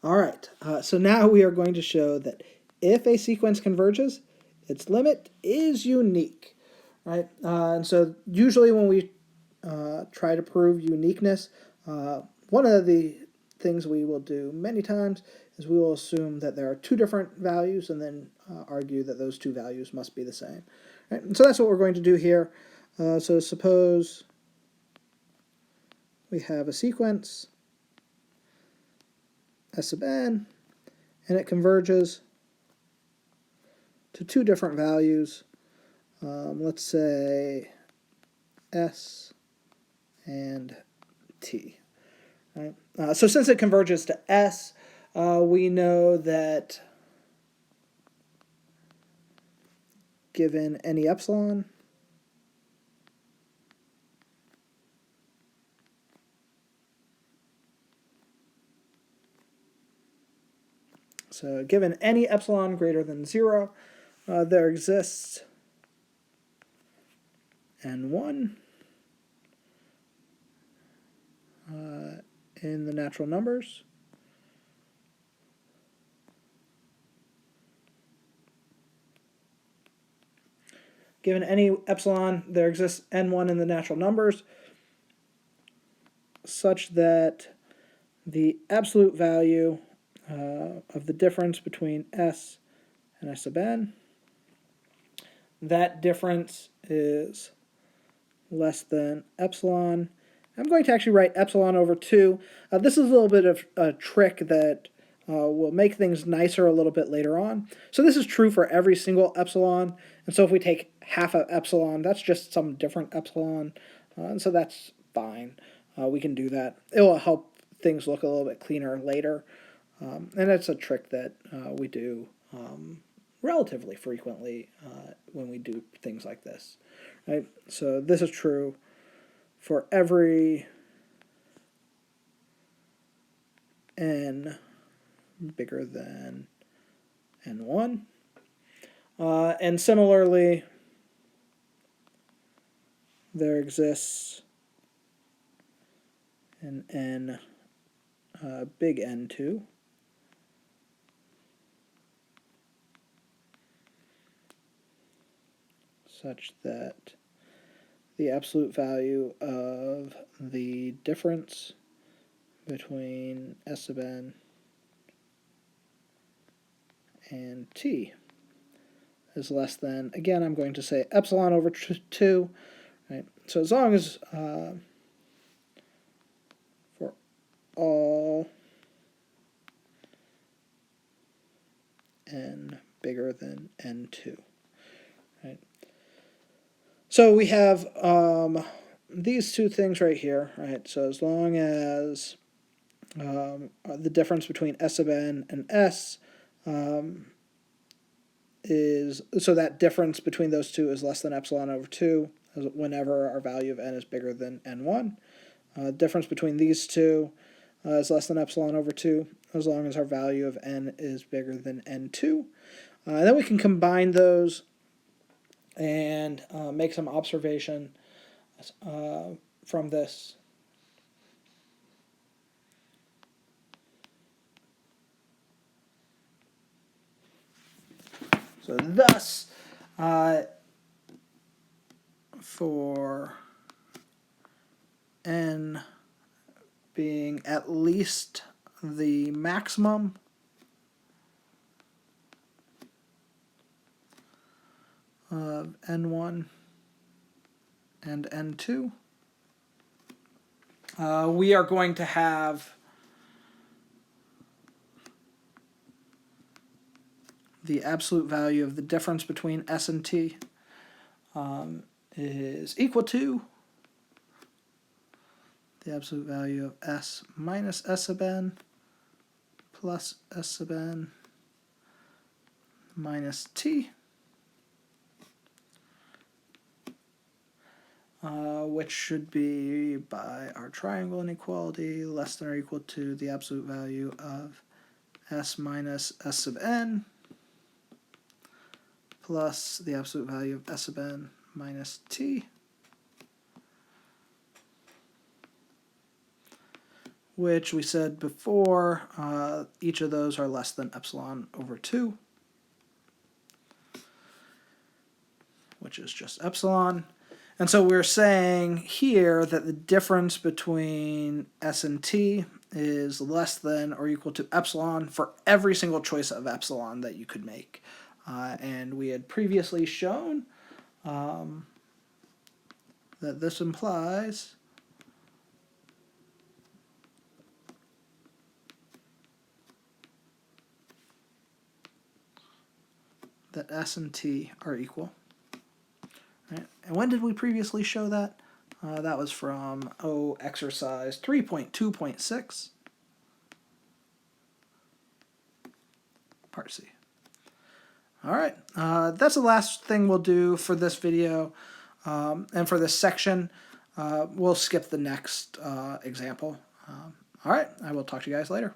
All right, so now we are going to show that if a sequence converges, its limit is unique, right? And so usually when we try to prove uniqueness, one of the things we will do many times is we will assume that there are two different values and then argue that those two values must be the same. Right? And so that's what we're going to do here. So suppose we have a sequence S sub n, and it converges to two different values. Let's say S and T. Right? So since it converges to S, we know that given any epsilon, so given any epsilon greater than 0, there exists n1 in the natural numbers. Given any epsilon, there exists n1 in the natural numbers, such that the absolute value of the difference between S and S sub n, that difference is less than epsilon. I'm going to actually write epsilon over 2. This is a little bit of a trick that will make things nicer a little bit later on. So this is true for every single epsilon. And so if we take half of epsilon, that's just some different epsilon. And so that's fine. We can do that. It will help things look a little bit cleaner later. And it's a trick that we do relatively frequently when we do things like this. Right? So this is true for every n bigger than n1. And similarly, there exists an n big N2. Such that the absolute value of the difference between S sub n and t is less than, again, I'm going to say epsilon over 2. Right? So as long as for all n bigger than n2. Right? So we have these two things right here. Right? So as long as the difference between S sub n and S is, so that difference between those two is less than epsilon over 2 whenever our value of n is bigger than n1. Difference between these two is less than epsilon over 2 as long as our value of n is bigger than n2. And then we can combine those and make some observation from this. So thus, for n being at least the maximum of n1 and n2, we are going to have the absolute value of the difference between S and T is equal to the absolute value of S minus S sub n plus S sub n minus T, which should be, by our triangle inequality, less than or equal to the absolute value of S minus S sub n plus the absolute value of S sub n minus T, which we said before, each of those are less than epsilon over 2, which is just epsilon. And so we're saying here that the difference between S and T is less than or equal to epsilon for every single choice of epsilon that you could make. And we had previously shown that this implies that S and T are equal. Right. And when did we previously show that? That was from exercise 3.2.6, part C. All right, that's the last thing we'll do for this video. And for this section, we'll skip the next example. All right, I will talk to you guys later.